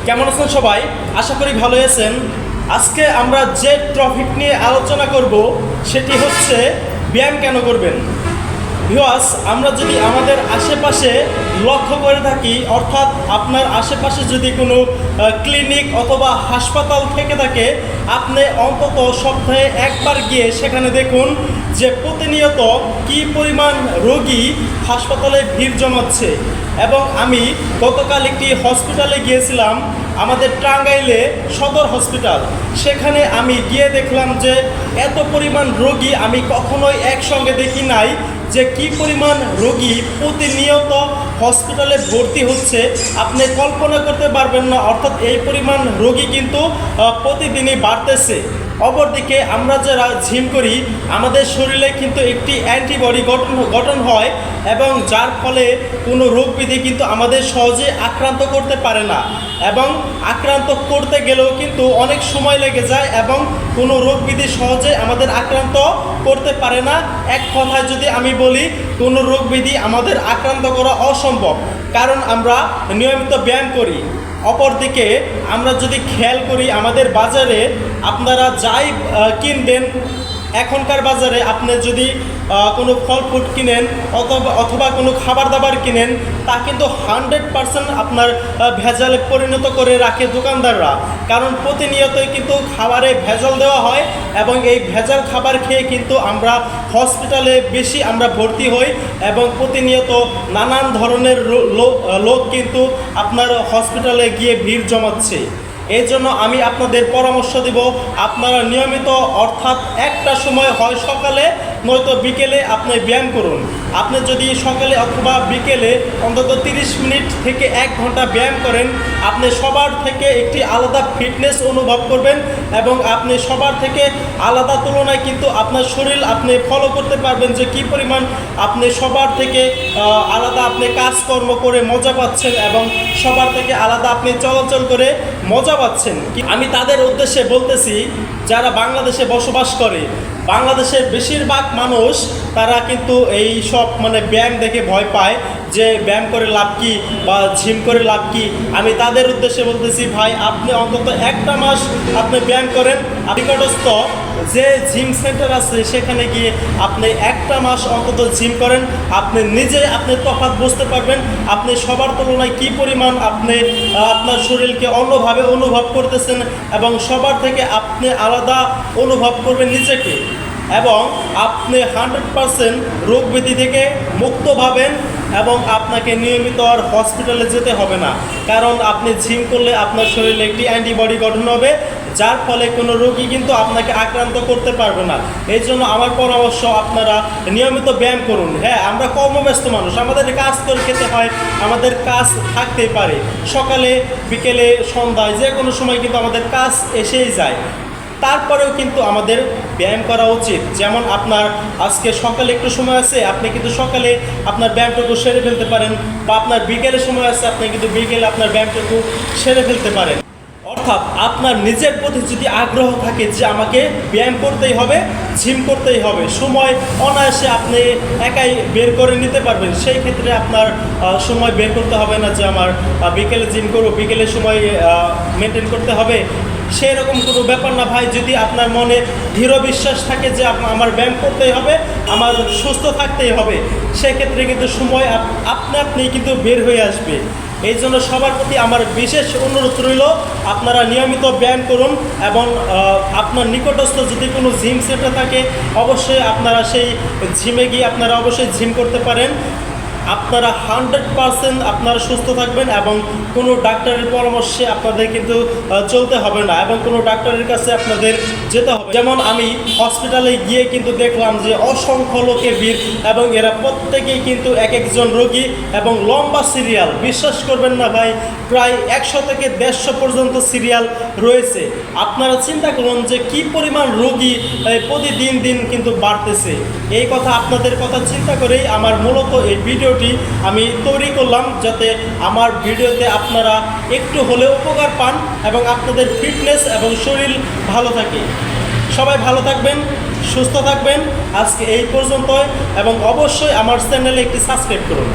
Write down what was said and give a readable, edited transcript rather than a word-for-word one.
কেমন আছেন সবাই? আশা করি ভালো আছেন। আজকে আমরা যে টপিক নিয়ে আলোচনা করব সেটি হচ্ছে ব্যায়াম কেন করবেন। ভিউয়ার্স, আমরা যদি আমাদের আশেপাশে লক্ষ্য করে থাকি, অর্থাৎ আপনার আশেপাশে যদি কোনো ক্লিনিক অথবা হাসপাতাল থেকে থাকে, আপনি অন্তত সপ্তাহে একবার গিয়ে সেখানে দেখুন যে প্রতিনিয়ত কী পরিমাণ রোগী হাসপাতালে ভিড় জমাচ্ছে। এবং আমি গতকাল একটি হসপিটালে গিয়েছিলাম, আমাদের টাঙ্গাইলে সদর হসপিটাল। সেখানে আমি গিয়ে দেখলাম যে এত পরিমাণ রোগী আমি কখনোই একসঙ্গে দেখি নাই, যে কি পরিমাণ রোগী প্রতিনিয়ত হসপিটালে ভর্তি হচ্ছে আপনি কল্পনা করতে পারবেন না। অর্থাৎ এই পরিমাণ রোগী কিন্তু প্রতিদিনই বাড়তেছে। অপরদিকে আমরা যারা জিম করি, আমাদের শরীরে কিন্তু একটি অ্যান্টিবডি গঠন হয়, এবং যার ফলে কোনো রোগ ব্যাধি কিন্তু আমাদের সহজে আক্রান্ত করতে পারে না, এবং আক্রান্ত করতে গেলেও কিন্তু অনেক সময় লেগে যায়, এবং কোনো রোগ ব্যাধি সহজে আমাদের আক্রান্ত করতে পারে না। এক কথায় যদি আমি বলি, কোনো রোগ ব্যাধি আমাদের আক্রান্ত করা অসম্ভব, কারণ আমরা নিয়মিত ব্যায়াম করি। অপরদিকে আমরা যদি খেয়াল করি, আমাদের বাজারে আপনারা যাই কিনবেন, এখনকার বাজারে আপনি যদি কোনো ফল ফ্রুট কিনেন অথবা কোনো খাবার দাবার কিনেন, তা কিন্তু 100% আপনার ভেজালে পরিণত করে রাখে দোকানদাররা। কারণ প্রতিনিয়তই কিন্তু খাবারে ভেজাল দেওয়া হয়, এবং এই ভেজাল খাবার খেয়ে কিন্তু আমরা হসপিটালে বেশি আমরা ভর্তি হই, এবং প্রতিনিয়ত নানান ধরনের লোক কিন্তু আপনার হসপিটালে গিয়ে ভিড় জমাচ্ছে। এই জন্য আমি আপনাদের পরামর্শ দেব, আপনারা নিয়মিত, অর্থাৎ একটা সময় হয় সকালে নয়তো বিকেলে আপনি ব্যায়াম করুন। আপনি যদি সকালে অথবা বিকেলে অন্তত 30 মিনিট থেকে 1 ঘন্টা ব্যায়াম করেন, আপনি সবার থেকে একটি আলাদা ফিটনেস অনুভব করবেন, এবং আপনি সবার থেকে আলাদা তুলনায় কিন্তু আপনার শরীর আপনি ফলো করতে পারবেন যে কী পরিমাণ আপনি সবার থেকে আলাদা আপনি কাজকর্ম করে মজা পাচ্ছেন, এবং সবার থেকে আলাদা আপনি চলাচল করে মজা পাচ্ছেন। আমি তাদের উদ্দেশ্যে বলতেছি যারা বাংলাদেশে বসবাস করে। বাংলাদেশের বেশিরভাগ মানুষ তারা কিন্তু এই সব ব্যায়াম দেখে ভয় পায়, যে ব্যায়াম করে লাভ কি বা জিম করে লাভ কি। আমি তাদের উদ্দেশ্যে বলতেছি, ভাই আপনি অন্তত একটা মাস আপনি ব্যায়াম করেন, নিকটস্থ যে জিম সেন্টার আছে সেখানে গিয়ে আপনি একটা মাস অন্তত জিম করেন, আপনি নিজে আপনি তফাৎ বুঝতে পারবেন, আপনি সবার তুলনায় কী পরিমাণ আপনি আপনার শরীরকে অন্যভাবে অনুভব করতেছেন, এবং সবার থেকে আপনি আলাদা অনুভব করবেন নিজেকে, এবং আপনি 100% রোগ ব্যাধি থেকে মুক্ত পাবেন, এবং আপনাকে নিয়মিত আর হসপিটালে যেতে হবে না। কারণ আপনি জিম করলে আপনার শরীরে একটি অ্যান্টিবডি গঠন হবে, যার ফলে কোনো রোগী কিন্তু আপনাকে আক্রান্ত করতে পারবে না। এই জন্য আমার পরামর্শ, আপনারা নিয়মিত ব্যায়াম করুন। হ্যাঁ, আমরা কর্মব্যস্ত মানুষ, আমাদের কাজ করে খেতে হয়, আমাদের কাজ থাকতেই পারে, সকালে বিকেলে সন্ধ্যায় যে কোনো সময় কিন্তু আমাদের কাজ এসেই যায়। তারপরেও কিন্তু আমাদের ব্যায়াম করা উচিত। যেমন আপনার আজকে সকালে একটু সময় আছে, আপনি কিন্তু সকালে আপনার ব্যায়ামটুকু সেরে ফেলতে পারেন, বা আপনার বিকেলে সময় আছে, আপনি কিন্তু বিকেলে আপনার ব্যায়ামটুকু সেরে ফেলতে পারেন। অর্থাৎ আপনার নিজের প্রতি যদি আগ্রহ থাকে যে আমাকে ব্যায়াম করতেই হবে, জিম করতেই হবে, সময় অনায়াসে আপনি একাই বের করে নিতে পারবেন। সেই ক্ষেত্রে আপনার সময় বের করতে হবে না যে আমার বিকেলে জিম করবো, বিকেলে সময় মেনটেন করতে হবে, সেই রকম কোনো ব্যাপার না ভাই। যদি আপনার মনে দৃঢ় বিশ্বাস থাকে যে আমার ব্যায়াম করতেই হবে, আমার সুস্থ থাকতেই হবে, সেক্ষেত্রে কিন্তু সময় আপনি কিন্তু বের হয়ে আসবে। এই জন্য সবার প্রতি আমার বিশেষ অনুরোধ রইল, আপনারা নিয়মিত ব্যায়াম করুন, এবং আপনার নিকটস্থ যদি কোনো জিম সেন্টার থাকে, অবশ্যই আপনারা সেই জিমে গিয়ে আপনারা অবশ্যই জিম করতে পারেন। আপনারা 100% আপনারা সুস্থ থাকবেন, এবং কোনো ডাক্তারের পরামর্শে আপনাদের কিন্তু চলতে হবে না, এবং কোনো ডাক্তারের কাছে আপনাদের যেতে হবে। যেমন আমি হসপিটালে গিয়ে কিন্তু দেখলাম যে অসংখ্য লোকের ভিড়, এবং এরা প্রত্যেকেই কিন্তু এক একজন রোগী, এবং লম্বা সিরিয়াল। বিশ্বাস করবেন না ভাই, প্রায় 100 থেকে 150 পর্যন্ত সিরিয়াল রয়েছে। আপনারা চিন্তা করুন যে কি পরিমাণ রোগী প্রতিদিন দিন কিন্তু বাড়তেছে। এই কথা, আপনাদের কথা চিন্তা করেই আমার মূলত এই ভিডিওটি আমি তৈরি করলাম, যাতে আমার ভিডিওতে আপনারা একটু হলেও উপকার পান, এবং আপনাদের ফিটনেস এবং শরীর ভালো থাকে। সবাই ভালো থাকবেন, সুস্থ থাকবেন। আজকে এই পর্যন্তই, এবং অবশ্যই আমার চ্যানেলে একটি সাবস্ক্রাইব করুন।